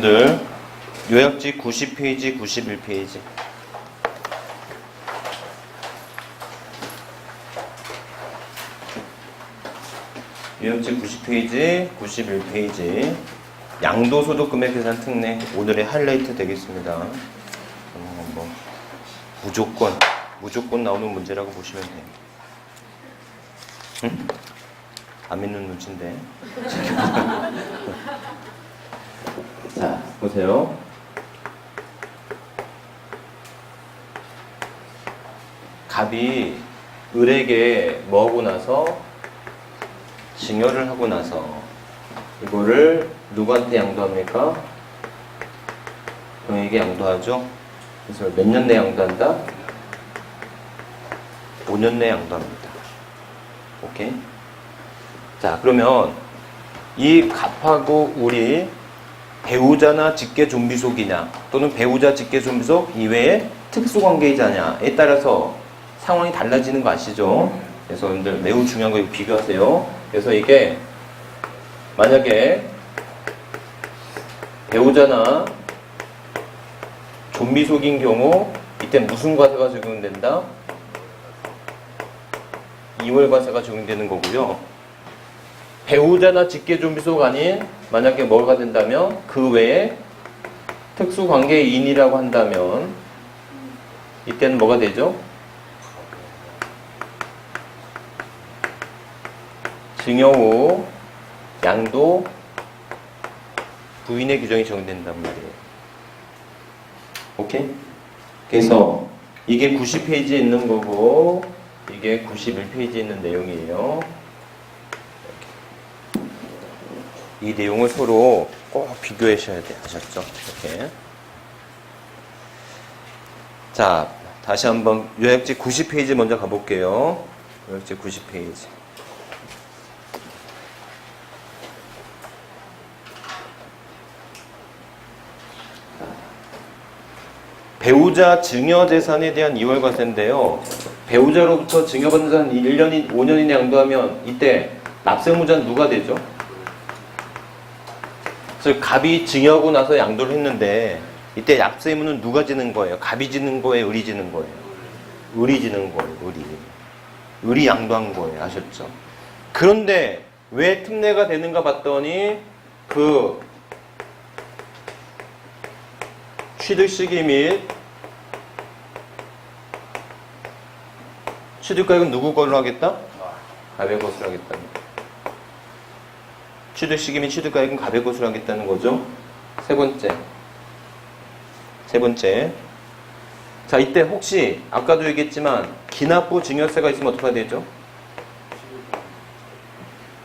여러분들 요약지 90페이지, 91페이지. 요약지 90페이지, 91페이지. 양도소득 금액 계산 특례 오늘의 하이라이트 되겠습니다. 뭐 무조건 나오는 문제라고 보시면 돼요. 응? 안 믿는 눈치인데. 자, 보세요. 갑이 을에게 뭐 하고 나서 증여를 하고 나서 이거를 누구한테 양도합니까? 병에게 양도하죠. 그래서 몇 년 내에 양도한다? 5년 내에 양도합니다. 오케이? 자, 그러면 이 갑하고 을이 배우자나 직계존비속이냐 또는 배우자 직계존비속 이외의 특수관계이자냐에 따라서 상황이 달라지는 거 아시죠? 그래서 여러분들 매우 중요한 거 이거 비교하세요. 그래서 이게 만약에 배우자나 존비속인 경우 이때 무슨 과세가 적용된다? 2월 과세가 적용되는 거고요. 배우자나 직계존비속 아닌 만약에 뭐가 된다면 그 외에 특수관계인이라고 한다면 이때는 뭐가 되죠? 증여 후 양도 부인의 규정이 적용된단 말이에요. 오케이? 그래서 이게 90페이지에 있는 거고 이게 91페이지에 있는 내용이에요. 이 내용을 서로 꼭 비교하셔야 돼. 아셨죠? 이렇게. 자, 다시 한번 요약지 90페이지 먼저 가볼게요. 요약지 90페이지. 배우자 증여재산에 대한 2월 과세인데요. 배우자로부터 증여받은 재산 1년이 5년 이내 양도하면 이때 납세의무자는 누가 되죠? 즉 갑이 증여하고 나서 양도를 했는데 이때 납세의무는 누가 지는 거예요? 갑이 지는 거예요? 을이 지는 거예요? 을이 지는 거예요. 을이 양도한 거예요. 아셨죠? 그런데 왜 특례가 되는가 봤더니 그 취득 시기 및 취득가액은 누구 걸로 하겠다? 갑의 것으로 하겠다. 취득 시기 및 취득가액은 갑의 것으로 하겠다는 거죠. 세 번째. 자, 이때 혹시 아까도 얘기했지만 기납부 증여세가 있으면 어떻게 되죠?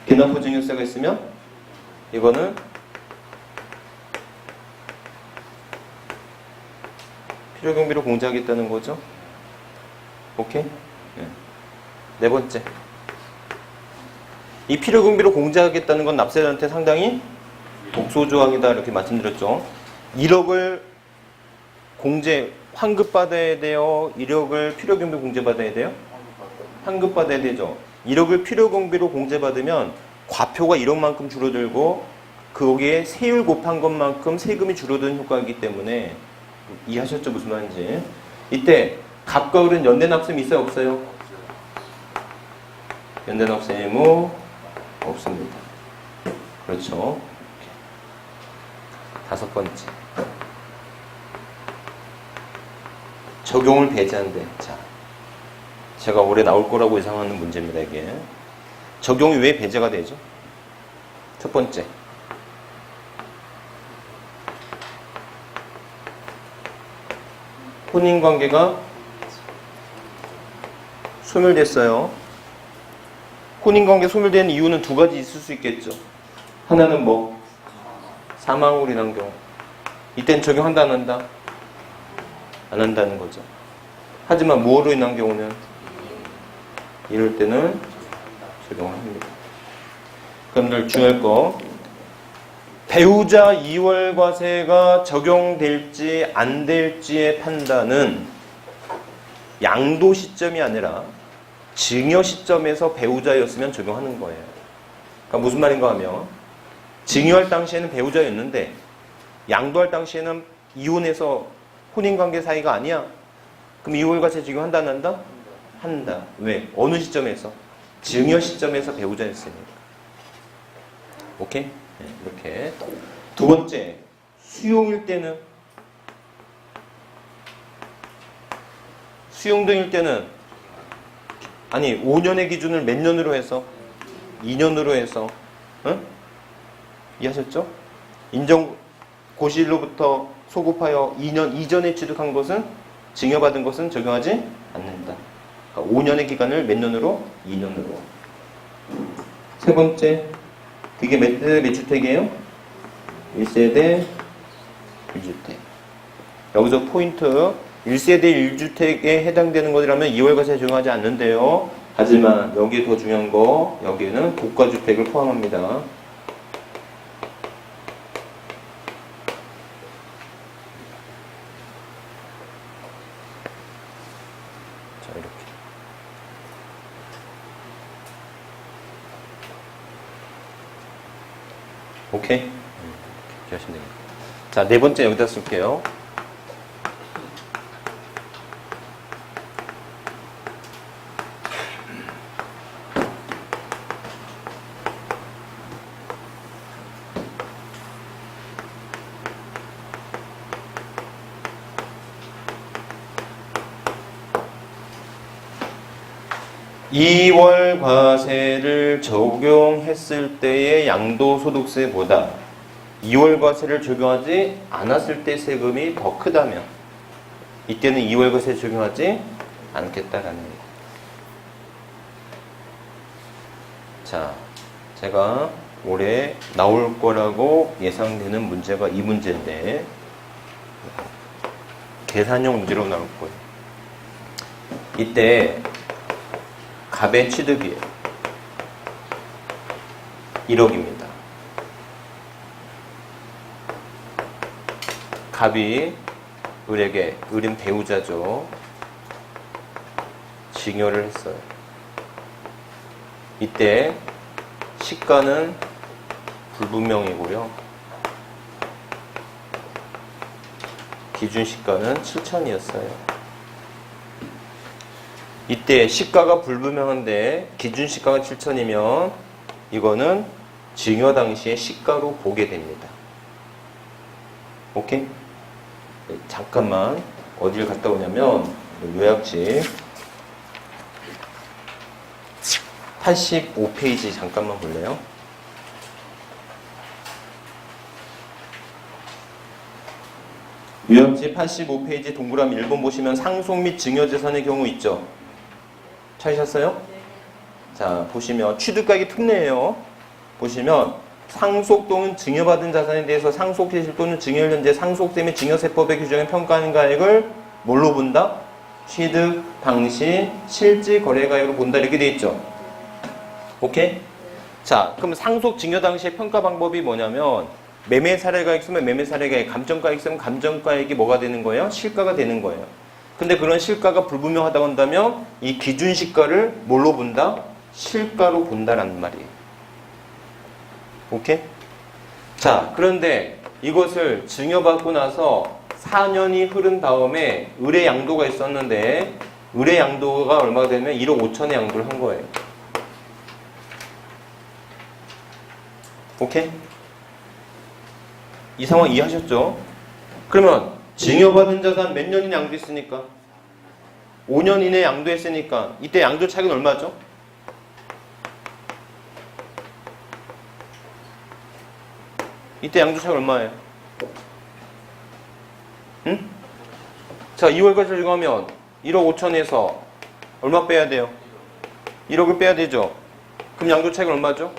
기납부 증여세가 있으면 이거는 필요경비로 공제하겠다는 거죠. 오케이? 네 번째. 이 필요경비로 공제하겠다는 건 납세자한테 상당히 독소조항이다 이렇게 말씀드렸죠. 1억을 공제 환급받아야 돼요? 1억을 필요경비 공제받아야 돼요? 환급받아야 되죠. 1억을 필요경비로 공제받으면 과표가 1억만큼 줄어들고 거기에 세율 곱한 것만큼 세금이 줄어드는 효과가 있기 때문에 이해하셨죠? 무슨 말인지. 이때 갑과 을은 연대납세의무 있어요? 없어요? 연대납세의무 없습니다. 그렇죠. 다섯 번째. 적용을 배제한대. 자, 제가 올해 나올 거라고 예상하는 문제입니다. 이게. 적용이 왜 배제가 되죠? 첫 번째. 혼인관계가 소멸됐어요. 혼인관계 소멸된 이유는 두 가지 있을 수 있겠죠. 하나는 뭐? 사망으로 인한 경우. 이땐 적용한다 안 한다? 안 한다는 거죠. 하지만 무엇으로 인한 경우는? 이럴 때는 적용을 합니다. 그럼 중요할 거 배우자 2월 과세가 적용될지 안 될지의 판단은 양도 시점이 아니라 증여 시점에서 배우자였으면 적용하는 거예요. 그러니까 무슨 말인가 하면 증여할 당시에는 배우자였는데 양도할 당시에는 이혼해서 혼인관계 사이가 아니야. 그럼 이월과세 적용한다 안 한다? 한다. 왜? 어느 시점에서? 증여 시점에서 배우자였으니까. 오케이? 네, 이렇게. 두 번째, 수용일 때는 수용등일 때는 아니 5년의 기준을 몇 년으로 해서 2년으로 해서 응? 이해하셨죠? 인정 고시일로부터 소급하여 2년 이전에 취득한 것은 증여받은 것은 적용하지 않는다. 그러니까 5년의 기간을 몇 년으로? 2년으로. 세 번째, 그게 몇 주택이에요? 1세대 1주택. 여기서 포인트 1세대 1주택에 해당되는 것이라면 2월과세 적용하지 않는데요. 하지만 여기에 더 중요한 거, 여기에는 고가주택을 포함합니다. 자, 이렇게. 오케이? 이렇게 하시면 됩니다. 자, 네 번째 여기다 쓸게요. 이월과세를 적용했을 때의 양도소득세보다 이월과세를 적용하지 않았을 때 세금이 더 크다면 이때는 이월과세 적용하지 않겠다라는 거예요. 자, 제가 올해 나올 거라고 예상되는 문제가 이 문제인데 계산형 문제로 나올 거예요. 이때 갑의 취득이에요. 1억입니다. 갑이 을에게, 을은 배우자죠. 증여를 했어요. 이때 시가는 불분명이고요. 기준 시가는 7천이었어요. 이때 시가가 불분명한데 기준 시가가 7천이면 이거는 증여 당시의 시가로 보게 됩니다. 오케이? 네, 잠깐만 어딜 갔다 오냐면 요약집 85페이지 잠깐만 볼래요? 요약집 85페이지 동그라미 1번 보시면 상속 및 증여재산의 경우 있죠? 찾으셨어요? 자, 보시면 취득가액이 특례예요. 보시면 상속 또는 증여받은 자산에 대해서 상속세실 또는 증여일 현재 상속세 및 증여세법의 규정에 평가하는 가액을 뭘로 본다? 취득 당시 실질 거래가액으로 본다 이렇게 돼 있죠. 오케이? 자, 그럼 상속 증여 당시의 평가 방법이 뭐냐면 매매 사례가액 쓰면 매매 사례가액, 감정가액 쓰면 감정가액이 뭐가 되는 거예요? 실가가 되는 거예요. 근데 그런 실가가 불분명하다고 한다면 이 기준 시가를 뭘로 본다? 실가로 본다라는 말이에요. 오케이? 자, 그런데 이것을 증여받고 나서 4년이 흐른 다음에 을의 양도가 있었는데 을의 양도가 얼마가 되면 1억 5천의 양도를 한 거예요. 오케이? 이 상황 이해하셨죠? 그러면 증여받은 자산 몇 년이나 양도했으니까? 5년 이내에 양도했으니까 이때 양도 차익은 얼마죠? 이때 양도 차익 얼마예요? 응? 자, 2월까지 적용하면 1억 5천에서 얼마 빼야 돼요? 1억을 빼야 되죠? 그럼 양도 차익은 얼마죠?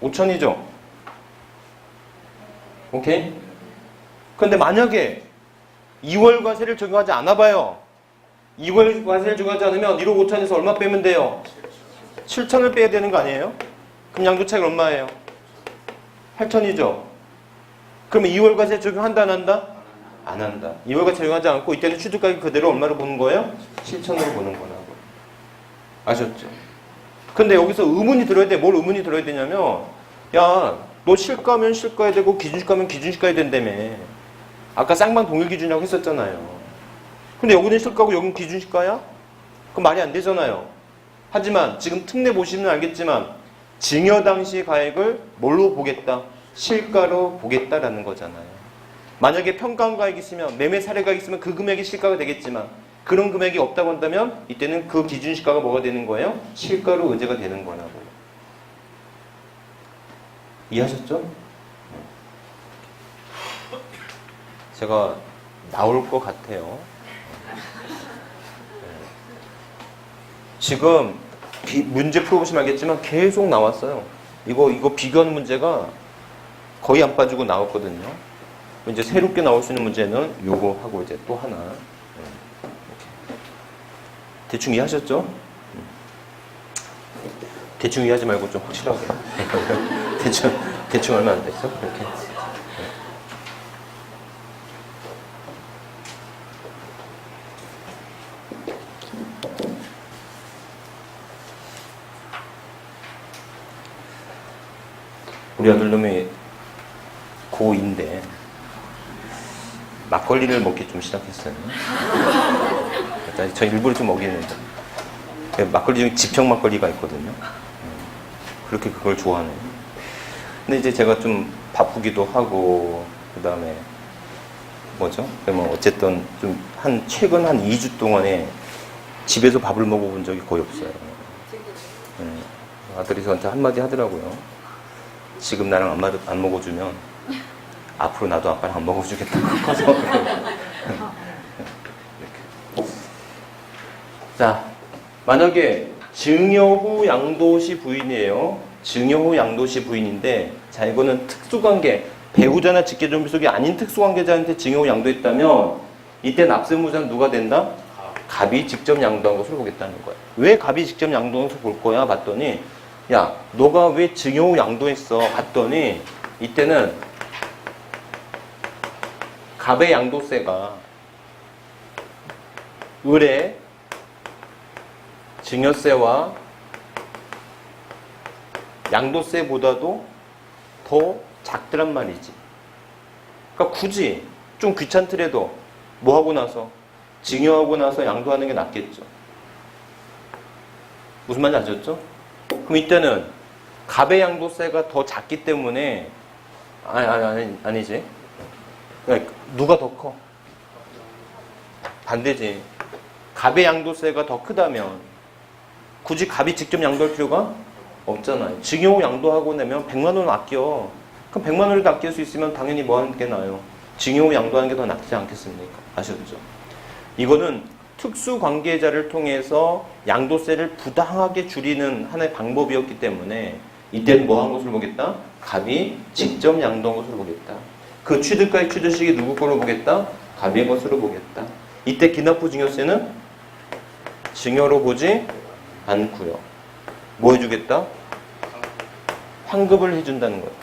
5천이죠? 오케이? 근데 만약에 2월 과세를 적용하지 않아 봐요. 2월 과세를 적용하지 않으면 1억 5천에서 얼마 빼면 돼요? 7천을 빼야 되는 거 아니에요? 그럼 양도 차익 얼마예요? 8천이죠? 그러면 2월 과세 적용한다 안 한다? 안 한다. 2월 과세 적용하지 않고 이때는 취득가액 그대로 얼마로 보는 거예요? 7천으로 보는 거라고. 아셨죠? 근데 여기서 의문이 들어야 돼. 뭘 의문이 들어야 되냐면 야, 너 실가면 실가야 되고 기준시가면 기준시가야 된다며. 아까 쌍방 동일 기준이라고 했었잖아요. 근데 여기는 실가고 여기는 기준시가야? 그럼 말이 안 되잖아요. 하지만 지금 특례 보시면 알겠지만 증여 당시 가액을 뭘로 보겠다? 실가로 보겠다라는 거잖아요. 만약에 평가한 가액이 있으면 매매 사례가 있으면 그 금액이 실가가 되겠지만 그런 금액이 없다고 한다면 이때는 그 기준시가가 뭐가 되는 거예요? 실가로 의제가 되는 거라고. 이해하셨죠? 제가 나올 것 같아요. 지금 문제 풀어보시면 알겠지만 계속 나왔어요. 이거 비교하는 문제가 거의 안 빠지고 나왔거든요. 이제 새롭게 나올 수 있는 문제는 요거 하고 이제 또 하나. 대충 이해하셨죠? 대충 이해하지 말고 좀 확실하게. 대충 얼마 안 됐어? 이렇게. 우리 아들놈이 고2인데 막걸리를 먹기 좀 시작했어요. 저 일부러 좀 먹이는데 막걸리 중에 지평 막걸리가 있거든요. 그렇게 그걸 좋아하네요. 근데 이제 제가 좀 바쁘기도 하고 그 다음에 뭐죠? 뭐 어쨌든 좀 최근 한 2주 동안에 집에서 밥을 먹어본 적이 거의 없어요. 아들이 저한테 한마디 하더라고요. 지금 나랑 안 먹어주면 앞으로 나도 아빠랑 안 먹어주겠다고 커서. 자, 만약에 증여 후 양도시 부인이에요. 증여 후 양도시 부인인데, 자, 이거는 특수관계, 배우자나 직계존비속이 아닌 특수관계자한테 증여 후 양도했다면 이때 납세무자는 누가 된다? 갑이 직접 양도한 것으로 보겠다는 거예요. 왜 갑이 직접 양도한 것으로 볼 거야? 봤더니 야, 너가 왜 증여 후 양도했어? 봤더니 이때는 갑의 양도세가 을의 증여세와 양도세보다도 더 작더란 말이지. 그러니까 굳이 좀 귀찮더라도 뭐 하고 나서 증여하고 나서 양도하는 게 낫겠죠. 무슨 말인지 아셨죠? 그럼 이때는 갑의 양도세가 더 작기 때문에 아니지. 그러니까 누가 더 커? 반대지. 갑의 양도세가 더 크다면 굳이 갑이 직접 양도할 필요가 없잖아요. 증여 후 양도하고 내면 100만 원 아껴. 그럼 100만 원을 아낄 수 있으면 당연히 뭐 하는 게 나아요? 증여 후 양도하는 게 더 낫지 않겠습니까? 아셨죠? 이거는 특수관계자를 통해서 양도세를 부당하게 줄이는 하나의 방법이었기 때문에 이때는 뭐 한 것을 보겠다? 갑이 직접 양도한 것으로 보겠다. 그 취득가액 취득식이 누구 거로 보겠다? 갑의 것으로 보겠다. 이때 기납부 증여세는 증여로 보지 않고요. 뭐 해주겠다? 환급을 해준다는 거예요.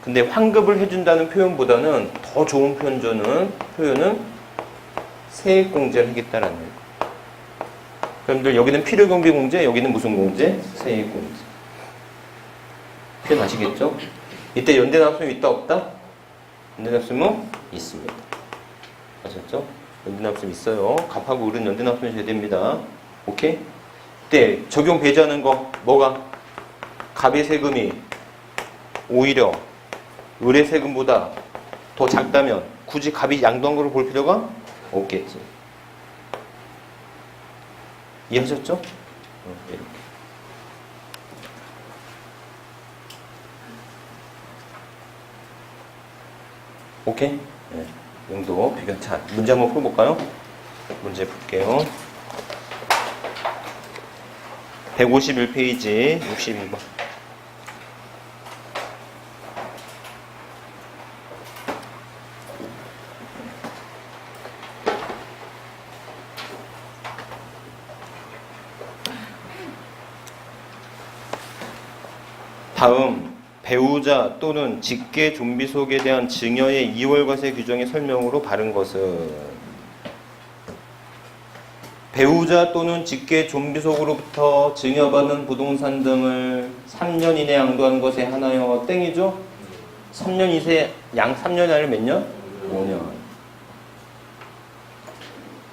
근데 환급을 해준다는 표현보다는 더 좋은 표현은 세액공제를 하겠다라는 거예요. 여러분들 여기는 필요경비공제, 여기는 무슨 공제? 세액공제. 표현 아시겠죠? 이때 연대납세금 있다 없다? 연대납세금은 있습니다. 아셨죠? 연대납세금 있어요. 갑하고 을은 연대납세금 줘야 됩니다. 오케이? 이때 적용 배제하는 거 뭐가? 갑의 세금이 오히려 을의 세금보다 더 작다면 굳이 갑이 양도한 거를 볼 필요가 없겠지. 이해하셨죠? 이렇게. 오케이? 네. 용도 비교. 자, 문제 한번 풀어볼까요? 문제 볼게요. 151페이지 62번. 다음 배우자 또는 직계 존비속에 대한 증여의 이월과세 규정의 설명으로 바른 것은 배우자 또는 직계 존비속으로부터 증여받은 부동산 등을 3년 이내 양도한 것에 한하여 땡이죠? 3년 이세 양 3년이 아니라 몇 년? 5년.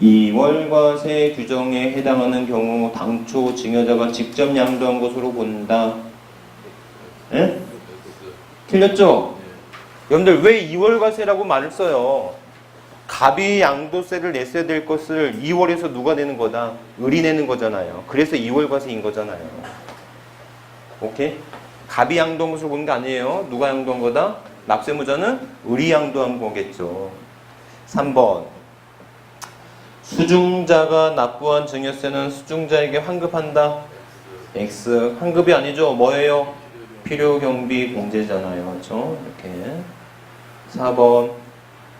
2월과세 규정에 해당하는 경우 당초 증여자가 직접 양도한 것으로 본다. 예? 틀렸죠? 여러분들 왜 2월과세라고 말을 써요? 갑이 양도세를 냈어야 될 것을 2월에서 누가 내는 거다? 을이 내는 거잖아요. 그래서 2월과세인 거잖아요. 오케이? 갑이 양도한 것으로 보는 게 아니에요. 누가 양도한 거다? 납세무자는 을이 양도한 거겠죠. 3번. 수중자가 납부한 증여세는 수중자에게 환급한다. X. 환급이 아니죠. 뭐예요? 필요경비 공제잖아요. 그렇죠? 이렇게. 4번.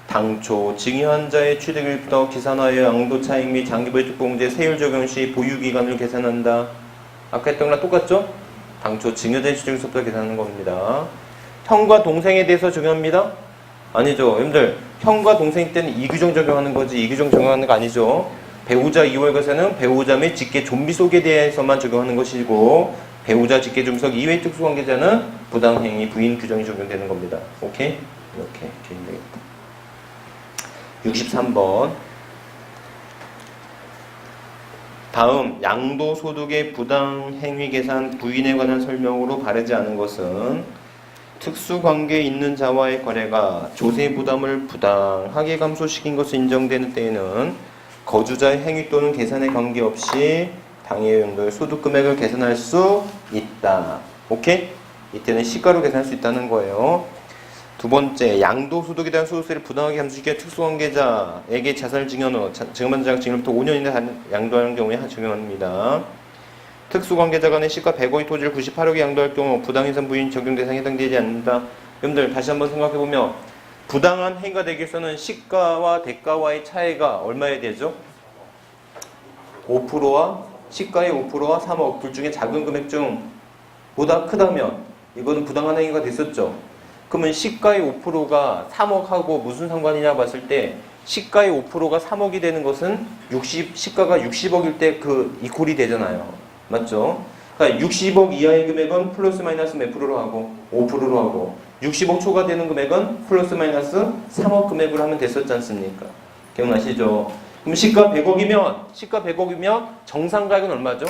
당초 증여한 자의 취득일부터 기산하여 양도차익 및 장기보유특공제 세율 적용 시 보유기간을 계산한다. 아까 했던 거랑 똑같죠? 당초 증여된 취득일부터 계산하는 겁니다. 형과 동생에 대해서 적용합니다? 아니죠. 여러분들 형과 동생 때는 이 규정 적용하는 거지 이 규정 적용하는 거 아니죠. 배우자 2월과세는 배우자 및 직계 좀비 속에 대해서만 적용하는 것이고 배우자 직계 좀비 이외의 특수관계자는 부당행위 부인 규정이 적용되는 겁니다. 오케이? 이렇게 기억이 되겠다. 63번. 다음 양도소득의 부당행위 계산 부인에 관한 설명으로 바르지 않은 것은 특수관계에 있는 자와의 거래가 조세 부담을 부당하게 감소시킨 것으로 인정되는 때에는 거주자의 행위 또는 계산에 관계없이 당해 용도의 소득 금액을 계산할 수 있다. 오케이? 이때는 시가로 계산할 수 있다는 거예요. 두 번째, 양도소득에 대한 소득세를 부당하게 감소시켜 특수관계자에게 자산을 증여한 후 증여받은 자가 증여로부터 5년 이내 양도하는 경우에 적용합니다. 특수관계자 간의 시가 100억의 토지를 98억에 양도할 경우 부당해산 부인 적용 대상에 해당되지 않는다. 여러분들 다시 한번 생각해보면 부당한 행위가 되기 위해서는 시가와 대가와의 차이가 얼마여야 되죠? 5%와 시가의 5%와 3억 둘 중에 작은 금액 중 보다 크다면 이거는 부당한 행위가 됐었죠. 그러면 시가의 5%가 3억하고 무슨 상관이냐 봤을 때 시가의 5%가 3억이 되는 것은 시가가 60억일 때 그 이퀄이 되잖아요. 맞죠? 그러니까 60억 이하의 금액은 플러스 마이너스 몇 프로로 하고 5%로 하고 60억 초과 되는 금액은 플러스 마이너스 3억 금액으로 하면 됐었지 않습니까? 기억나시죠? 그럼 시가 100억이면 정상가액은 얼마죠?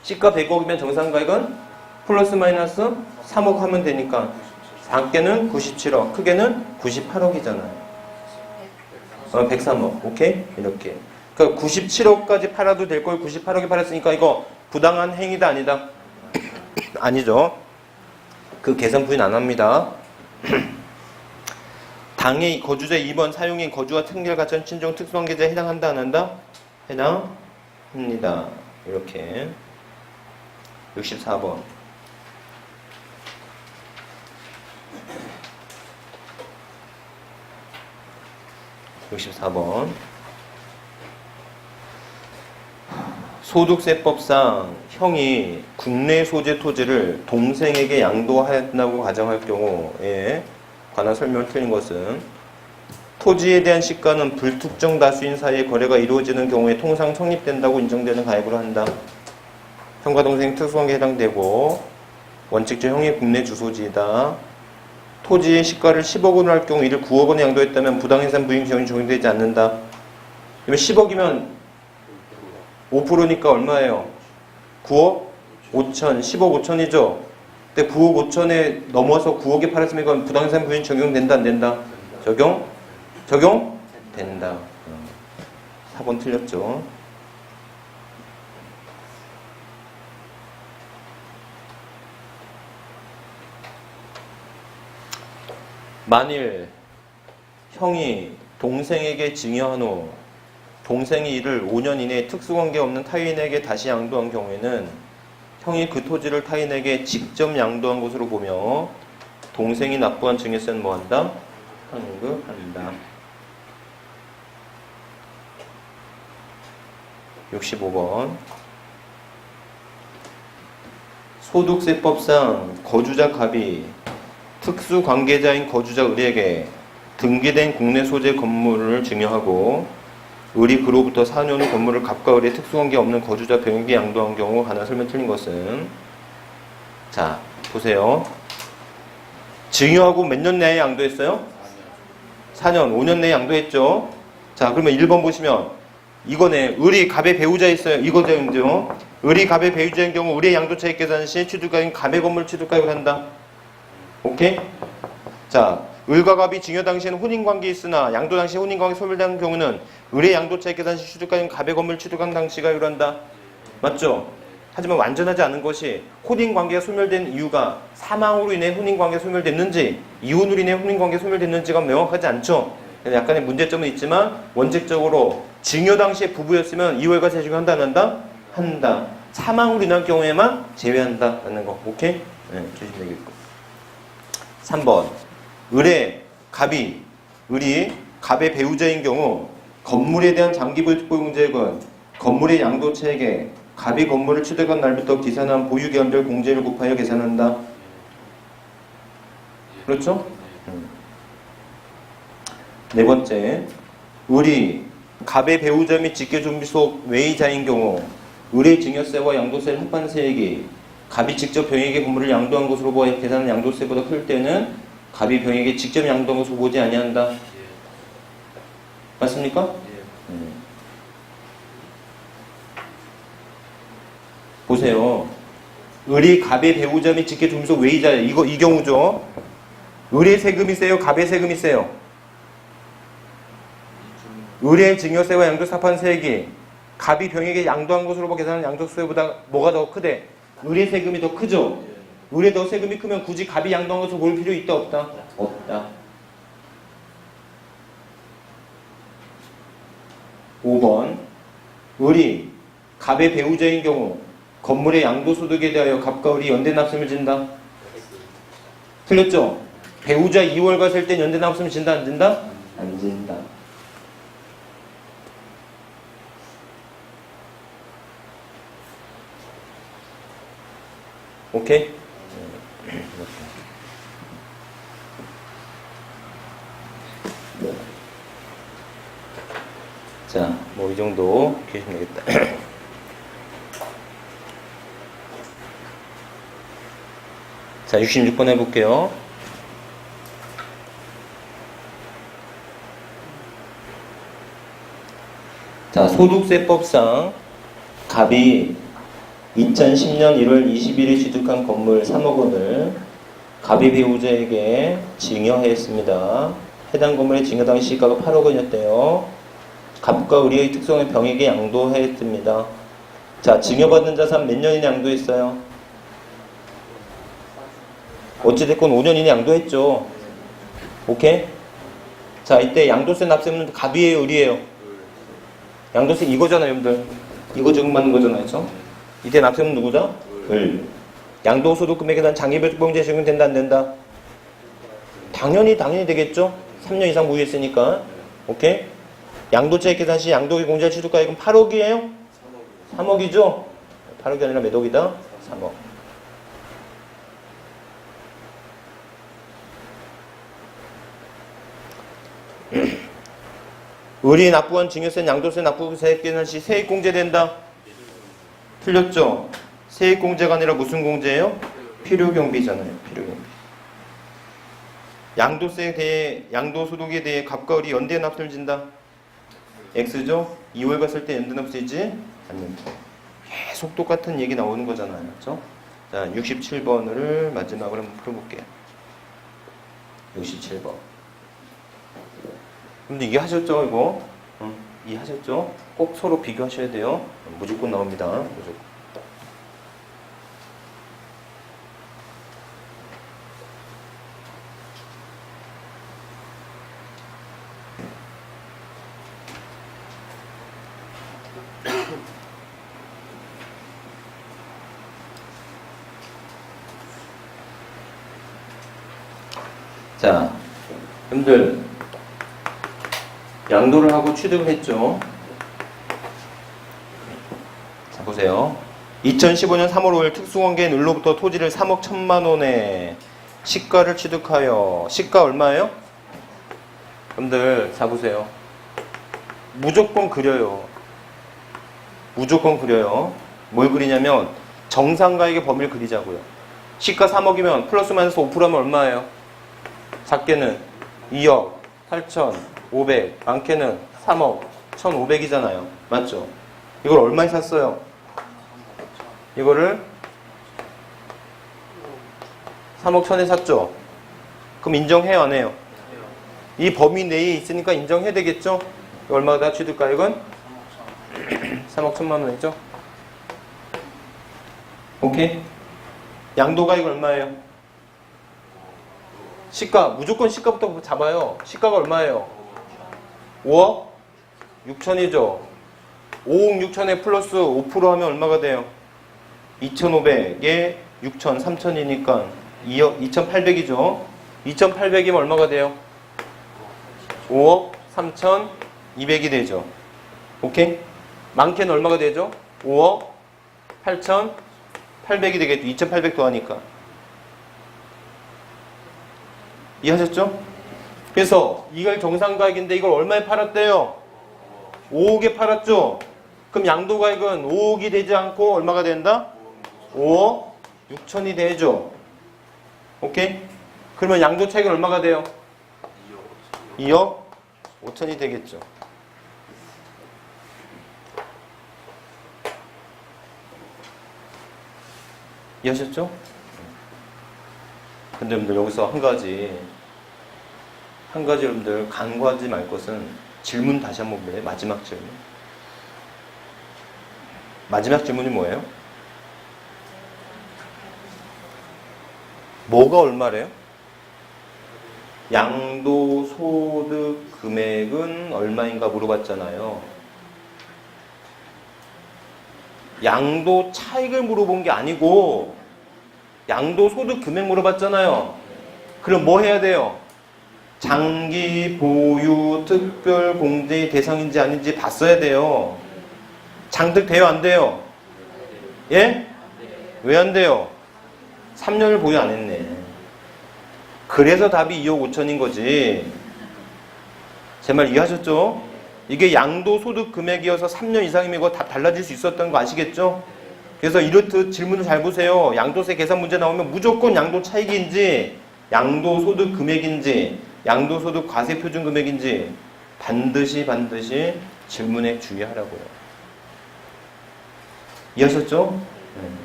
시가 100억이면 정상가액은 플러스 마이너스 3억 하면 되니까 작게는 97억, 크게는 98억이잖아요. 103억. 오케이? 이렇게. 그러니까 97억까지 팔아도 될 걸 98억에 팔았으니까 이거 부당한 행위다 아니다? 아니죠. 그 계산 부인 안 합니다. 당해 거주자 2번 사용인 거주와 특례를 갖춘 친족 특수관계자에 해당한다 안 한다? 해당합니다. 이렇게. 64번. 소득세법상 형이 국내 소재 토지를 동생에게 양도한다고 가정할 경우에 관한 설명을 틀린 것은 토지에 대한 시가는 불특정 다수인 사이의 거래가 이루어지는 경우에 통상 성립된다고 인정되는 가액으로 한다. 형과 동생 특수관계에 해당되고 원칙적 형이 국내 주소지이다. 토지의 시가를 10억 원으로 할 경우 이를 9억 원에 양도했다면 부당해산 부인 규정이 적용되지 않는다. 그러면 10억이면 5%니까 얼마예요? 9억 5천, 10억 5천이죠? 근데 9억 5천에 넘어서 9억에 팔았으면 이건 부당해산 부인 적용된다 안 된다? 된다. 4번 틀렸죠? 만일 형이 동생에게 증여한 후 동생이 이를 5년 이내에 특수관계 없는 타인에게 다시 양도한 경우에는 형이 그 토지를 타인에게 직접 양도한 것으로 보며 동생이 납부한 증여세는 뭐한다? 환급한다. 65번. 소득세법상 거주자 갑이 특수관계자인 거주자 을에게 등기된 국내 소재 건물을 증여하고 을이 그로부터 4년 후 건물을 갑과 을의 특수관계 없는 거주자 병에게 양도한 경우 하나 설명 틀린 것은 자 보세요. 증여하고 몇 년 내에 양도했어요? 4년, 5년 내에 양도했죠. 자, 그러면 1번 보시면 이거네. 을이 갑의 배우자 있어요. 이거죠. 을이 갑의 배우자인 경우 을의 양도차익 계산 시 취득가액은 갑의 건물 취득가액을 한다. 오케이? 자, 을과 갑이 증여 당시에는 혼인관계에 있으나 양도 당시 혼인관계 소멸된 경우는 을의 양도차익 계산 시 취득가액은 갑의 건물 취득한 당시가액을 한다. 맞죠? 하지만 완전하지 않은 것이 혼인관계가 소멸된 이유가 사망으로 인해 혼인관계가 소멸됐는지 이혼으로 인해 혼인관계가 소멸됐는지가 명확하지 않죠. 약간의 문제점은 있지만 원칙적으로 증여 당시에 부부였으면 이월과 세증을 한다 안 한다? 한다. 사망으로 인한 경우에만 제외한다라는 거. 오케이? 네, 조심되겠고. 3번. 을의 갑의 배우자인 경우 건물에 대한 장기보유공제액은 건물의 양도차익에 갑이 건물을 취득한 날부터 기산한 보유기간별 공제를 곱하여 계산한다. 그렇죠? 네 번째, 을이 갑의 배우자 및 직계존비속 외의자인 경우 을의 증여세와 양도세 합반세액이 갑이 직접 병에게 건물을 양도한 것으로 보아 계산한 양도세보다 클 때는 갑이 병에게 직접 양도한 것으로 보지 아니한다. 맞습니까? 보세요. 을이 갑의 배우자 및 직계존비속 외의자예요. 이 경우죠. 을의 세금이 세요? 갑의 세금이 세요? 을의 증여세와 양도세 합반세액이 갑이 병에게 양도한 것으로 계산한 양도세보다 뭐가 더 크대? 을의 세금이 더 크죠? 을의 더 세금이 크면 굳이 갑이 양도한 것으로 볼 필요 있다 없다? 없다. 5번. 을이 갑의 배우자인 경우 건물의 양도소득에 대하여 갑과 을이 연대납세금을 진다. 틀렸죠? 배우자 2월과 셀 때 연대납세금을 진다 안 진다? 안 진다. 오케이? 자, 뭐 이 정도 계시면 되겠다. 자, 66번 해볼게요. 자, 소득세법상 갑이 2010년 1월 21일에 취득한 건물 3억 원을 갑의 배우자에게 증여했습니다. 해당 건물의 증여 당시 시가가 8억 원이었대요. 갑과 을의 특성의 병에게 양도했습니다. 자, 증여받은 자산 몇 년 이내 양도했어요? 어찌됐건 5년 이내 양도했죠. 오케이? 자, 이때 양도세 납세는 갑이에요, 을이에요? 양도세 이거잖아요, 여러분들. 이거 지금 맞는 거잖아요, 그렇죠? 이때 납세는 누구죠? 을. 양도소득 금액에 대한 장기별봉제 적용 된다, 안 된다? 당연히 되겠죠? 3년 이상 무효했으니까. 오케이? 양도차익 계산 시 양도기 공제할 취득가액은 8억이에요? 3억이죠? 8억이 아니라 몇 억이다? 3억. 을이 납부한 증여세는 양도세 납부세 계산 시 세액 공제된다? 틀렸죠? 세액 공제가 아니라 무슨 공제예요? 필요경비잖아요. 필요경비. 양도세에 대해, 양도소득에 대해 갑과 을이 연대 납세를 진다? X죠? 2월 갔을 때 연대 납세지? 않는다. 계속 똑같은 얘기 나오는 거잖아요. 그렇죠? 자, 67번을 마지막으로 한번 풀어볼게요. 67번. 근데 이해하셨죠, 이거? 이해하셨죠? 꼭 서로 비교하셔야 돼요. 무조건 나옵니다. 무조건. 자, 여러분들 양도를 하고 취득을 했죠. 자, 보세요. 2015년 3월 5일 특수관계인 을로부터 토지를 3억 1천만 원에 시가를 취득하여, 시가 얼마예요? 여러분들 자 보세요. 무조건 그려요. 무조건 그려요. 뭘 그리냐면 정상가액의 범위를 그리자고요. 시가 3억이면 플러스 마이너스 5% 하면 얼마예요? 작게는 2억 8,500, 많게는 3억 1,500이잖아요. 맞죠? 이걸 얼마에 샀어요? 이거를 3억 1,000에 샀죠? 그럼 인정해요, 안 해요? 이 범위 내에 있으니까 인정해야 되겠죠? 얼마가 취득가 이건? 3억 1,000만 원이죠? 오케이? 양도가 이거 얼마예요? 시가, 무조건 시가부터 잡아요. 시가가 얼마예요? 5억 6천이죠. 5억 6천에 플러스 5% 하면 얼마가 돼요? 2,500에 6천, 3천이니까 2억, 2,800이죠. 2,800이면 얼마가 돼요? 5억 3,200이 되죠. 오케이? 많게는 얼마가 되죠? 5억 8,800이 되겠죠. 2,800 더하니까. 이해하셨죠? 그래서 이걸 정상가액인데 이걸 얼마에 팔았대요? 5억에 팔았죠? 그럼 양도가액은 5억이 되지 않고 얼마가 된다? 5억 6천이 되죠. 오케이? 그러면 양도 차익은 얼마가 돼요? 2억 5천이 되겠죠. 이해하셨죠? 근데 여러분들 여기서 한 가지 여러분들 간과하지 말 것은 질문 다시 한번 볼래요? 마지막 질문. 마지막 질문이 뭐예요? 뭐가 얼마래요? 양도소득 금액은 얼마인가 물어봤잖아요. 양도 차익을 물어본 게 아니고 양도소득 금액 물어봤잖아요. 그럼 뭐 해야 돼요? 장기 보유 특별 공제의 대상인지 아닌지 봤어야 돼요. 장득 돼요? 안 돼요? 예? 왜 안 돼요? 3년을 보유 안 했네. 그래서 답이 2억 5천인 거지. 제 말 이해하셨죠? 이게 양도소득 금액이어서 3년 이상이면 이거 답 달라질 수 있었던 거 아시겠죠? 그래서 이렇듯 질문을 잘 보세요. 양도세 계산 문제 나오면 무조건 양도 차익인지 양도소득 금액인지 양도소득 과세표준 금액인지 반드시 질문에 주의하라고요. 이해하셨죠?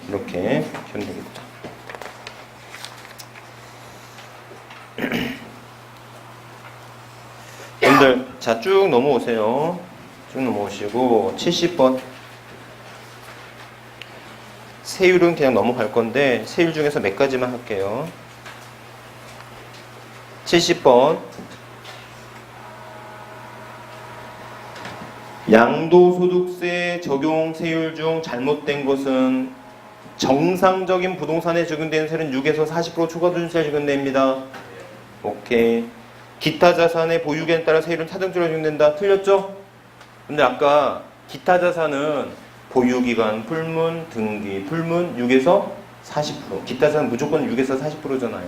이렇게 하면 되겠죠. 여러분들 자 쭉 넘어오세요. 쭉 넘어오시고 70번 세율은 그냥 넘어갈 건데 세율 중에서 몇 가지만 할게요. 70번 양도소득세 적용 세율 중 잘못된 것은 정상적인 부동산에 적용되는 세율은 6에서 40% 초과소득세에 적용됩니다. 오케이. 기타 자산의 보유기간에 따라 세율은 차등적으로 적용된다. 틀렸죠? 근데 아까 기타 자산은 보유기간 불문, 등기 불문 6에서 40%. 기타 자산은 무조건 6에서 40%잖아요.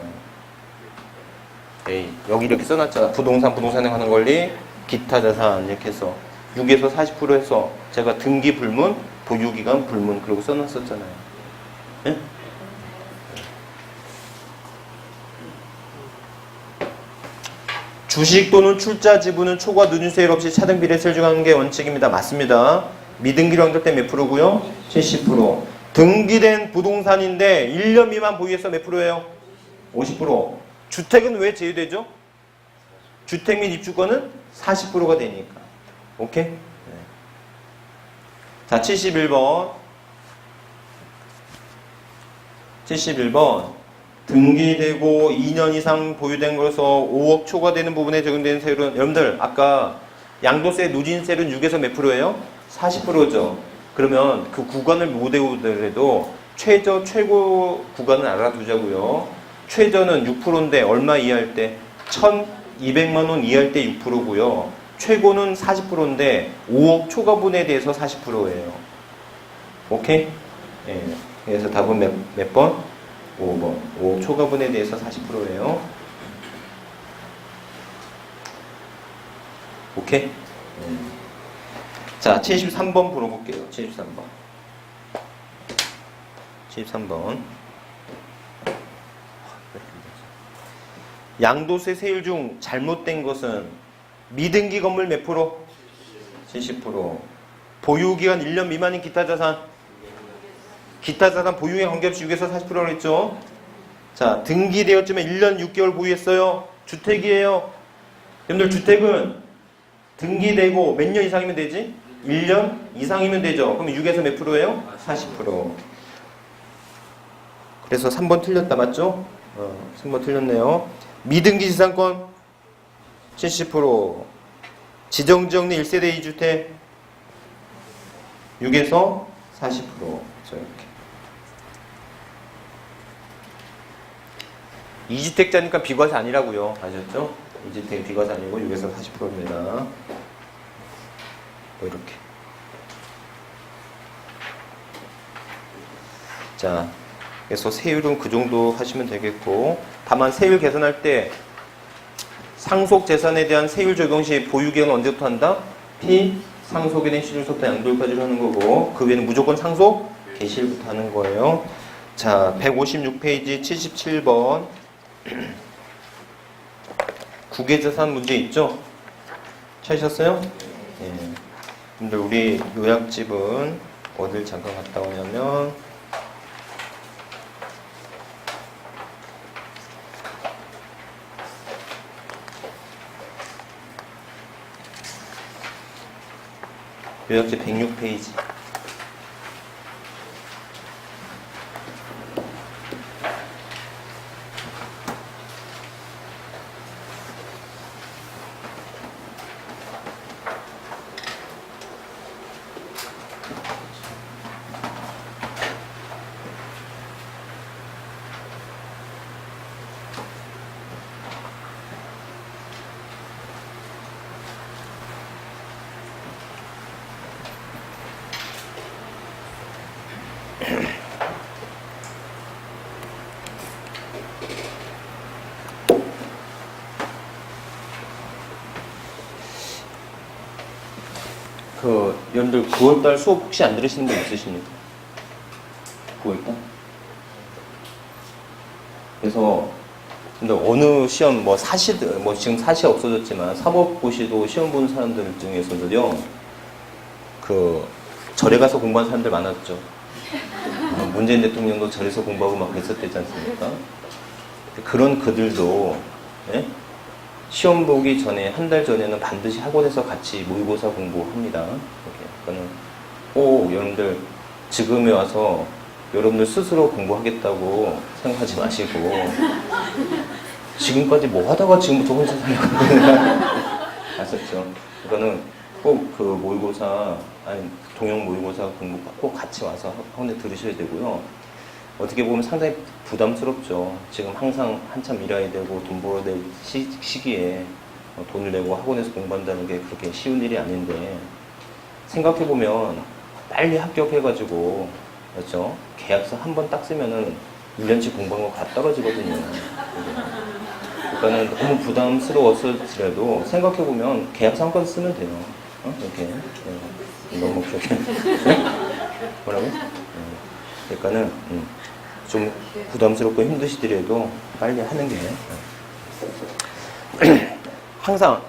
에이, 여기 이렇게 써놨잖아. 부동산에 관한 권리, 기타 자산 이렇게 해서 6에서 40% 해서 제가 등기 불문, 보유기간 불문 그러고 써놨었잖아요. 예? 주식 또는 출자 지분은 초과 누진세율 없이 차등 비례세를 적용하는 게 원칙입니다. 맞습니다. 미등기로 환급때 몇 프로고요? 70%. 등기된 부동산인데 1년 미만 보유해서 몇 프로예요? 50%. 주택은 왜 제외되죠? 주택 및 입주권은 40%가 되니까. 오케이? 네. 자, 71번. 71번. 등기되고 2년 이상 보유된 것으로 5억 초과되는 부분에 적용되는 세율은 여러분들 아까 양도세 누진세율은 6에서 몇 프로예요? 40%죠. 그러면 그 구간을 못 외우더라도 최고 구간을 알아두자고요. 최저는 6%인데 얼마 이하일 때? 1,200만 원 이하일 때 6%고요. 최고는 40%인데 5억 초과분에 대해서 40%예요. 오케이? 예. 그래서 답은 몇 번? 5번. 5억 초과분에 대해서 40%예요. 오케이? 자, 73번 물어볼게요. 73번. 73번. 양도세 세율 중 잘못된 것은 미등기 건물 몇 프로? 70%. 보유기간 1년 미만인 기타 자산. 기타 자산 보유에 관계없이 6에서 40%라고 했죠. 자, 등기되었지만 1년 6개월 보유했어요. 주택이에요. 여러분들 주택은 등기되고 몇 년 이상이면 되지? 1년 이상이면 되죠. 그럼 6에서 몇 프로예요? 40%. 그래서 3번 틀렸다. 맞죠? 3번 틀렸네요. 미등기 지상권 70%. 지정지역 내 1세대 2주택 6에서 40%. 그렇죠, 이렇게. 2주택자니까 비과세 아니라고요. 아셨죠? 2주택 비과세 아니고 6에서 40%입니다. 뭐 이렇게. 자, 그래서 세율은 그 정도 하시면 되겠고, 다만 세율 계산할 때 상속 재산에 대한 세율 적용 시 보유기간은 언제부터 한다? 상속에 대한 시중부터 양도일까지로 하는 거고, 그 외에는 무조건 상속 개시일부터 하는 거예요. 자, 156페이지 77번 국외자산 문제 있죠? 찾으셨어요? 예. 근데 우리 요약집은 어딜 잠깐 갔다 오냐면 요약집 106페이지. 여러분들 9월달 수업 혹시 안 들으시는 분 있으십니까? 9월달? 그래서 근데 어느 시험 지금 사시 없어졌지만 사법고시도 시험 보는 사람들 중에서도요, 절에 가서 공부한 사람들 많았죠. 문재인 대통령도 절에서 공부하고 막 그랬었지 않습니까? 그런 그들도, 예? 시험 보기 전에, 한 달 전에는 반드시 학원에서 같이 모의고사 공부합니다. 그러니까 여러분들 지금에 와서 여러분들 스스로 공부하겠다고 생각하지 마시고, 지금까지 뭐 하다가 지금부터 혼자 살려고 아셨죠? 그러니까는 꼭 그 모의고사, 동영 모의고사 공부 꼭 같이 와서 학원에 들으셔야 되고요. 어떻게 보면 상당히 부담스럽죠. 지금 항상 한참 일해야 되고 돈 벌어야 될 시기에 돈을 내고 학원에서 공부한다는 게 그렇게 쉬운 일이 아닌데, 생각해보면 빨리 합격해가지고, 그렇죠? 계약서 한 번 딱 쓰면은 1년치 공부한 거 다 떨어지거든요. 그러니까는 너무 부담스러웠을지라도 생각해보면 계약서 한 건 쓰면 돼요. 이렇게. 너무 그렇게. 뭐라고? 그러니까는 좀 부담스럽고 힘드시더라도 빨리 하는 게 항상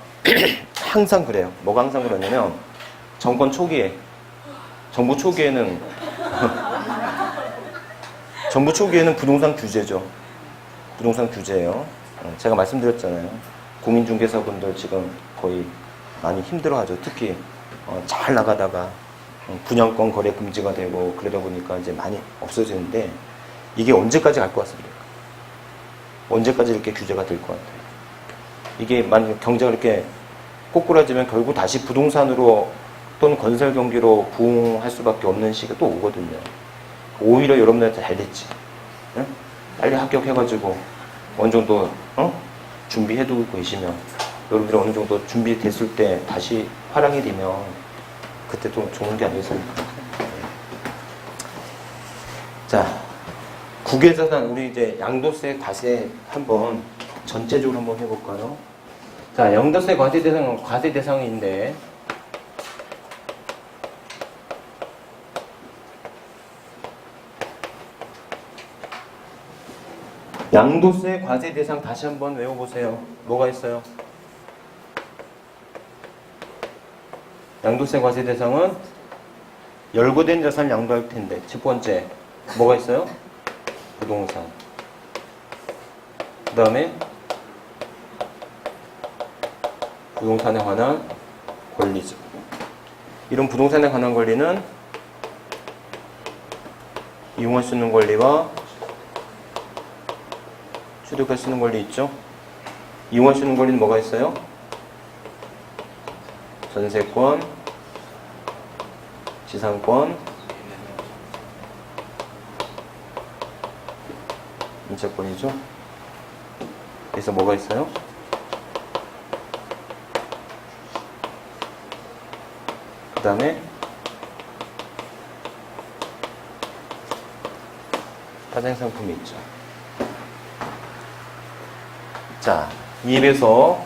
그래요. 뭐가 항상 그러냐면 정부 초기에는 부동산 규제죠. 부동산 규제예요. 제가 말씀드렸잖아요. 공인중개사분들 지금 거의 많이 힘들어하죠. 특히 잘 나가다가 분양권 거래 금지가 되고 그러다 보니까 이제 많이 없어지는데, 이게 언제까지 갈 것 같습니까? 언제까지 이렇게 규제가 될 것 같아요? 이게 만약 경제가 이렇게 꼬꾸라지면 결국 다시 부동산으로 또는 건설 경기로 부흥할 수밖에 없는 시기가 또 오거든요. 오히려 여러분들한테 잘 됐지. 응? 빨리 합격해가지고 어느 정도 준비해두고 계시면, 여러분들이 어느 정도 준비됐을 때 다시 화랑이 되면 그때 또 좋은 게 아니겠습니까? 자, 국외자산, 우리 이제 양도세, 과세 한번 전체적으로 한번 해볼까요? 자, 양도세 과세 대상인데, 양도세 과세 대상 다시 한번 외워보세요. 뭐가 있어요? 양도세 과세 대상은 열거된 자산을 양도할 텐데 첫 번째 뭐가 있어요? 부동산. 그 다음에 부동산에 관한 권리죠. 이런 부동산에 관한 권리는 이용할 수 있는 권리와 취득할 수 있는 권리 있죠? 이용할 수 있는 권리는 뭐가 있어요? 전세권, 지상권, 인체권이죠? 그래서 뭐가 있어요? 그 다음에 파생상품이 있죠. 자, 이 입에서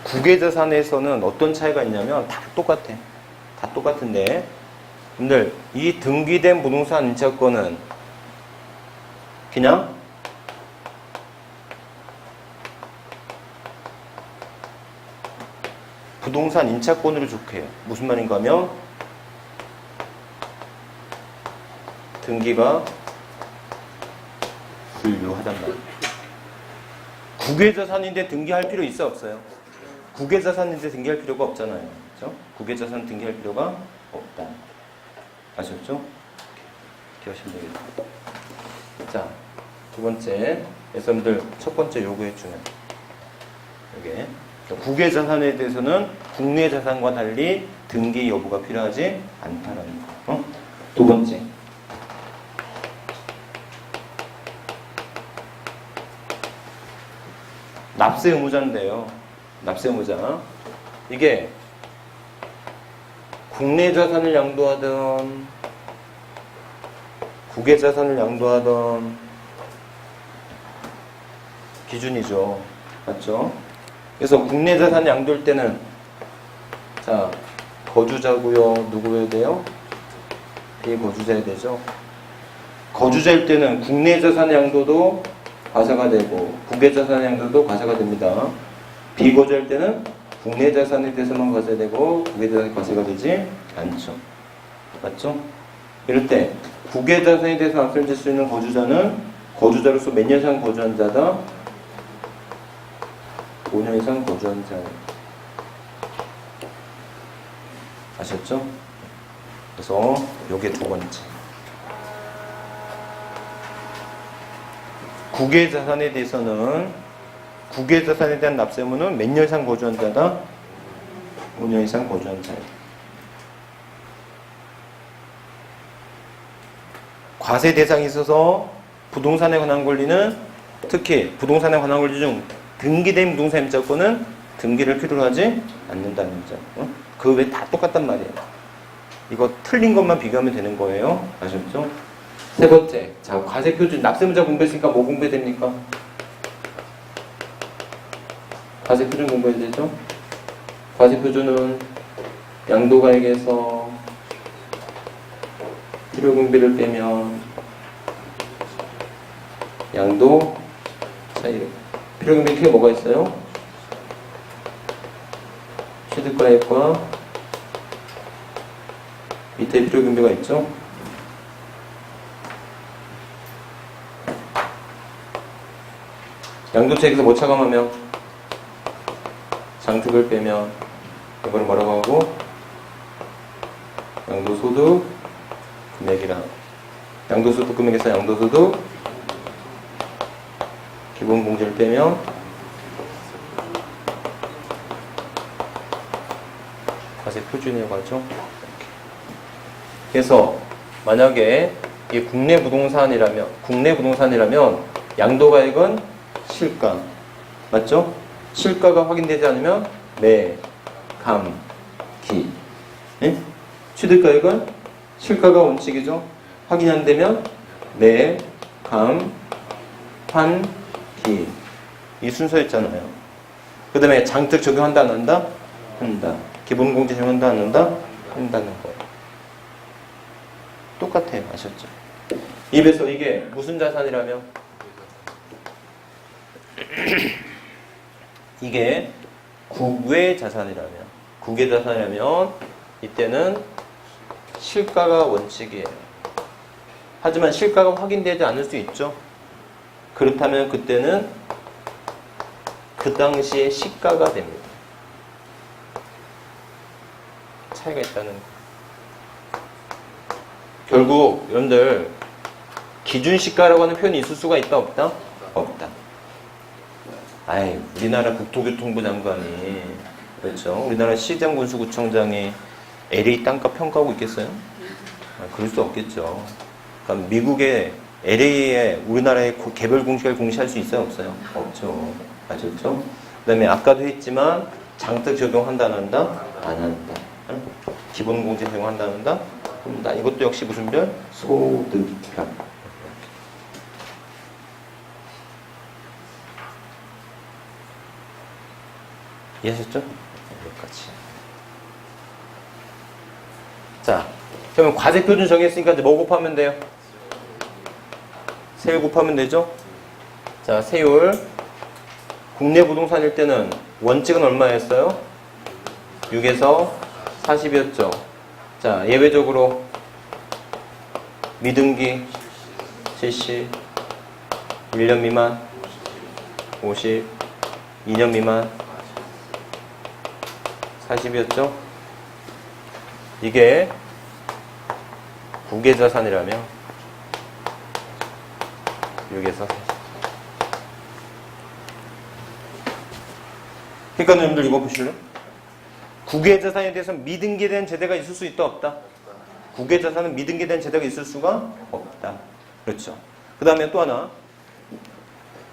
국외자산에서는 어떤 차이가 있냐면 다 똑같아. 다 똑같은데 여러분들 이 등기된 부동산 인차권은 그냥 부동산 인차권으로 좋게 해요. 무슨 말인가 하면 등기가 불유하단 말이에요. 국외자산인데 등기할 필요 있어 없어요? 국외자산인데 등기할 필요가 없잖아요. 그렇죠? 국외자산 등기할 필요가 없다. 아셨죠? 이렇게 하시면 되겠다. 자, 두 번째 여러분들 첫 번째 요구해주는 이게 국외자산에 대해서는 국내 자산과 달리 등기 여부가 필요하지 않다라는 거. 두 번째 납세 의무자인데요. 납세 의무자. 이게 국내 자산을 양도하든 국외 자산을 양도하든 기준이죠. 맞죠? 그래서 국내 자산 양도할 때는 자 거주자고요. 누구여야 돼요? 비거주자여야 되죠. 거주자일 때는 국내 자산 양도도 과세가 되고 국외 자산 양도도 과세가 됩니다. 비거주할 때는 국내 자산에 대해서만 과세되고 국외 자산이 과세가 되지 않죠. 맞죠? 이럴 때 국외 자산에 대해서 납세를 질 수 있는 거주자는 거주자로서 몇 년 이상 거주한 자다? 5년 이상 거주한 자. 아셨죠? 그래서 요게 두 번째. 국외 자산에 대해서는 국외 자산에 대한 납세 의무는 몇 년 이상 거주한 자다? 5년 이상 거주한 자예요. 과세 대상이 있어서 부동산에 관한 권리는 특히 부동산에 관한 권리 중 등기된 부동산 임차권은 등기를 필요로 하지 않는다는 점. 그 외 다 똑같단 말이에요. 이거 틀린 것만 비교하면 되는 거예요. 아셨죠? 세 번째, 자 과세 표준 납세의무자 공부했으니까 뭐 공부해야 됩니까? 과세 표준 공부해야 되죠? 과세 표준은 양도가액에서 필요금비를 빼면 양도 차이. 필요금비 크게 뭐가 있어요? 취득가액과 밑에 필요금비가 있죠? 양도차익에서 뭐 차감하면 장특을 빼면 이걸 뭐라고 하고 양도소득 금액이라 양도소득 금액에서 양도소득 기본공제를 빼면 과세 표준이라고 하죠. 그래서 만약에 이 국내 부동산이라면 양도가액은 실가 맞죠? 실가가 확인되지 않으면 매, 감, 기. 네? 취득가액은 실가가 원칙이죠. 확인이 안 되면 매, 감, 환, 기. 이 순서였잖아요. 그 다음에 장특 적용한다 안 한다? 한다. 기본공제 적용한다 안 한다? 한다는 거예요. 똑같아요. 아셨죠? 입에서 이게 무슨 자산이라면? 이게 국외 자산이라면, 국외 자산이라면 이때는 실가가 원칙이에요. 하지만 실가가 확인되지 않을 수 있죠. 그렇다면 그때는 그 당시에 시가가 됩니다. 차이가 있다는 거. 결국 여러분들 기준시가라고 하는 표현이 있을 수가 있다 없다? 없다. 아이, 우리나라 국토교통부 장관이, 그렇죠, 우리나라 시장군수구청장이 LA 땅값 평가하고 있겠어요? 그럴 수 없겠죠. 그러니까 미국의 LA에 우리나라의 개별 공시가를 공시할 수 있어요 없어요? 없죠. 아셨죠? 그 다음에 아까도 했지만 장득 적용한다 안 한다? 안 한다. 기본 공제 적용한다 안 한다? 한다. 이것도 역시 무슨 별? 소득별. 이해하셨죠? 여기까지. 자, 그러면 과세 표준 정했으니까 이제 뭐 곱하면 돼요? 세율 곱하면 되죠? 자, 세율. 국내 부동산일 때는 원칙은 얼마였어요? 6에서 40이었죠. 자, 예외적으로 미등기 70, 1년 미만 50, 2년 미만 40이었죠. 이게 국외자산이라면 6에서 40. 그러니까 여러분들 이거 보실래요? 국외자산에 대해서 미등기에 대한 제재가 있을 수 있다 없다? 국외자산은 미등기에 대한 제재가 있을 수가 없다. 그렇죠. 그 다음에 또 하나,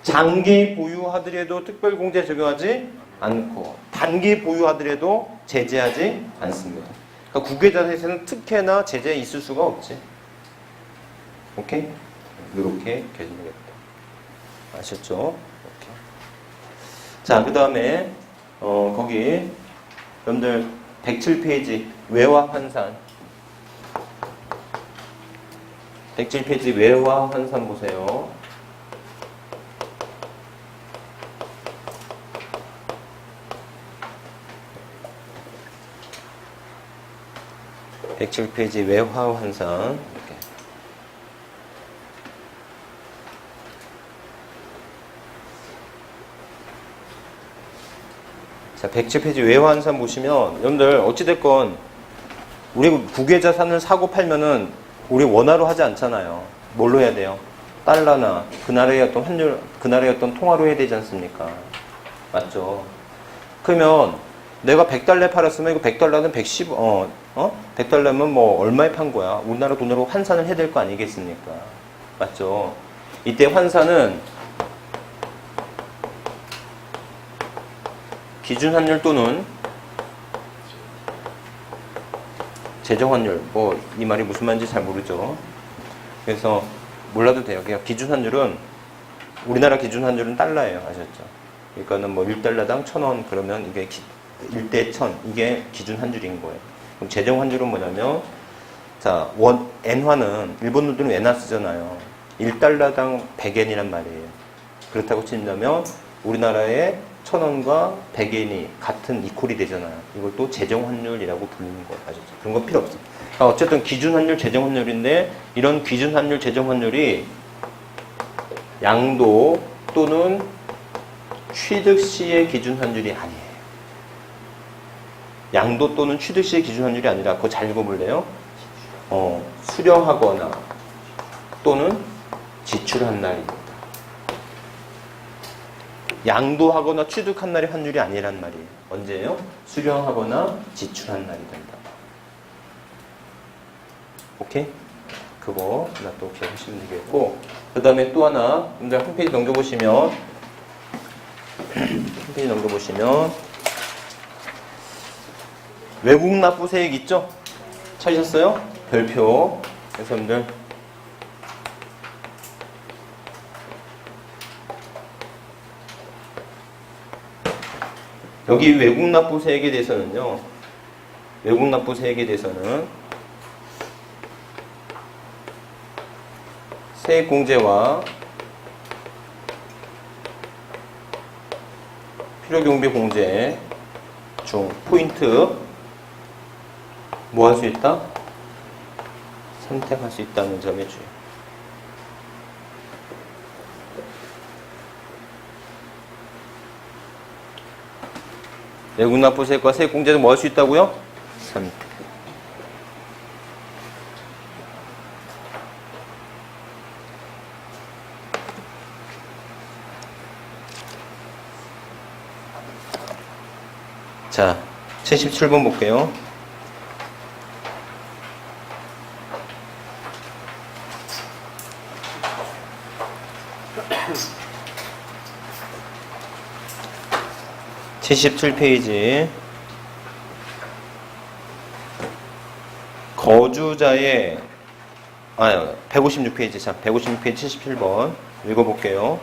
장기 보유하더라도 특별공제 적용하지 않고 단기 보유하더라도 제재하지 않습니다. 그러니까 국외자산에서는 특혜나 제재 있을 수가 없지. 오케이? 이렇게 개정되겠다. 아셨죠? 오케이. 자, 그 다음에 거기 여러분들 107페이지 외화 환산, 107페이지 외화 환산 보세요. (107페이지) 외화 환산. 이렇게. 자, 107페이지 외화 환산 보시면 여러분들 어찌됐건 우리 국외자산을 사고 팔면은 우리 원화로 하지 않잖아요. 뭘로 해야 돼요? 달러나 그 나라의 어떤 환율, 그 나라의 어떤 통화로 해야 되지 않습니까? 맞죠? 그러면 내가 100달러에 팔았으면 이거 100달러는 100달러면 뭐 얼마에 판 거야? 우리나라 돈으로 환산을 해야 될 거 아니겠습니까? 맞죠? 이때 환산은 기준 환율 또는 제정 환율, 뭐 이 말이 무슨 말인지 잘 모르죠. 그래서 몰라도 돼요. 그냥 기준 환율은 우리나라 기준 환율은 달러예요. 아셨죠? 그러니까는 뭐 1달러당 1,000원 그러면 이게 1대 1,000 이게 기준 환율인 거예요. 그럼 제정 환율은 뭐냐면 자, 엔화는 일본 놈들은 엔화 쓰잖아요. 1달러당 100엔이란 말이에요. 그렇다고 친다면 우리나라의 1,000원과 100엔이 같은 이퀄이 되잖아요. 이걸 또 제정 환율이라고 부르는 거예요. 아셨죠? 그런 거 필요 없어. 그러니까 어쨌든 기준 환율, 제정 환율인데 이런 기준 환율, 제정 환율이 양도 또는 취득 시의 기준 환율이 아니에요. 양도 또는 취득 시의 기준 환율이 아니라 그거 잘 읽어볼래요? 수령하거나 또는 지출한 날입니다. 양도하거나 취득한 날이 환율이 아니란 말이에요. 언제예요? 수령하거나 지출한 날이 된다. 오케이? 그거 또 기억하시면 되겠고, 그 다음에 또 하나, 이제 한 페이지 넘겨보시면 외국 납부세액 있죠? 찾으셨어요? 별표. 그래서 여러분들 여기 외국 납부세액에 대해서는요. 외국 납부세액에 대해서는 세액공제와 필요경비 공제 중 포인트 뭐 할 수 있다? 선택할 수 있다는 점에 주의. 외국납부세액과 세액공제는 뭐 할 수 있다고요? 선택. 자, 77번 볼게요. (77페이지) 거주자의 156페이지 자 156페이지 77번 읽어볼게요.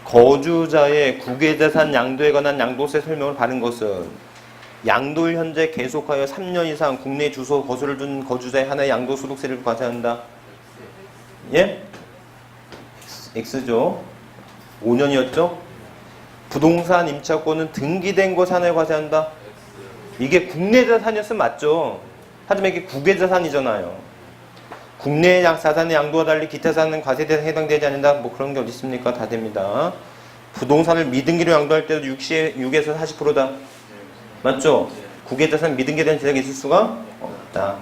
거주자의 국외재산 양도에 관한 양도세 설명을 받은 것은 양도일 현재 계속하여 3년 이상 국내 주소 거주를 둔 거주자의 하나의 양도소득세를 과세한다. 예? X죠. 5년이었죠. 부동산 임차권은 등기된 것 하나에 과세한다. 이게 국내 자산이었으면 맞죠. 하지만 이게 국외 자산이잖아요. 국내 자산의 양도와 달리 기타 자산은 과세 대상에 해당되지 않는다. 뭐 그런 게 어디 있습니까? 다 됩니다. 부동산을 미등기로 양도할 때도 6에서 40%다. 맞죠? 국외 자산 미등기에 대한 제약이 있을 수가 없다.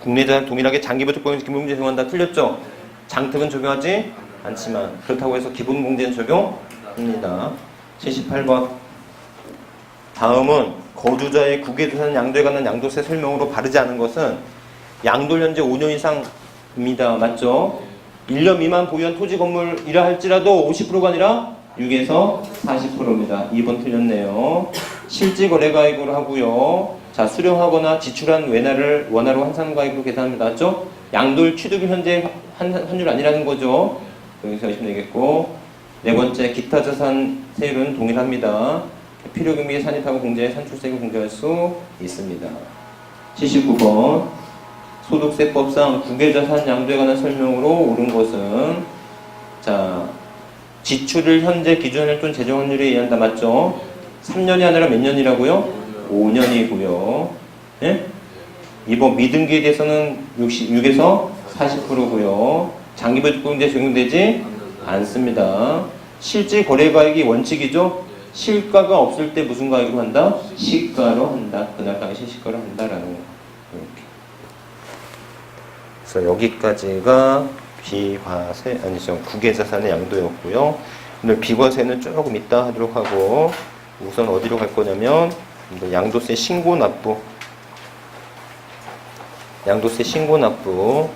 국내 자산 동일하게 장기부특공제 기본공제 적용한다. 틀렸죠? 장특은 적용하지 않지만 그렇다고 해서 기본공제는 적용합니다. 78번 다음은 거주자의 국외 자산 양도에 관한 양도세 설명으로 바르지 않은 것은 양도 현재 5년 이상입니다. 맞죠? 1년 미만 보유한 토지 건물이라 할지라도 50%가 아니라 6에서 40%입니다. 2번 틀렸네요. 실지 거래가액으로 하고요. 자, 수령하거나 지출한 원화를 환산가액으로 계산합니다. 맞죠? 양도일 취득일 현재 환율 아니라는 거죠. 여기서 하시면 되겠고. 네 번째, 기타 자산 세율은 동일합니다. 필요경비에 산입하고 공제에 산출세액을 공제할 수 있습니다. 79번 소득세법상 국외자산 양도에 관한 설명으로 옳은 것은 자 지출을 현재 기준을 둔 재정환율에 의한다. 맞죠? 3년이 아니라 몇 년이라고요? 5년이고요. 예? 이번 미등기에 대해서는 6에서 40%고요. 장기부특공제 적용되지 않습니다. 실질 거래가액이 원칙이죠? 실가가 없을 때 무슨 가액으로 한다? 시가로 한다. 그날 당시 시가로 한다라는 거. 이렇게. 그래서 여기까지가 비과세 아니죠 국외자산의 양도였고요. 오늘 비과세는 조금 이따 하도록 하고 우선 어디로 갈 거냐면 양도세 신고납부. 양도세 신고납부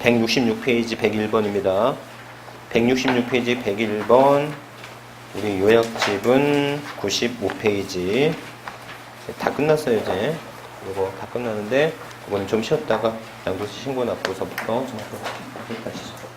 166페이지 101번입니다. 166페이지 101번 우리 요약집은 95페이지 다 끝났어요. 이제 이거 다 끝나는데 이거는 좀 쉬었다가 양도세 신고납부서부터 좀 하도록 하시죠.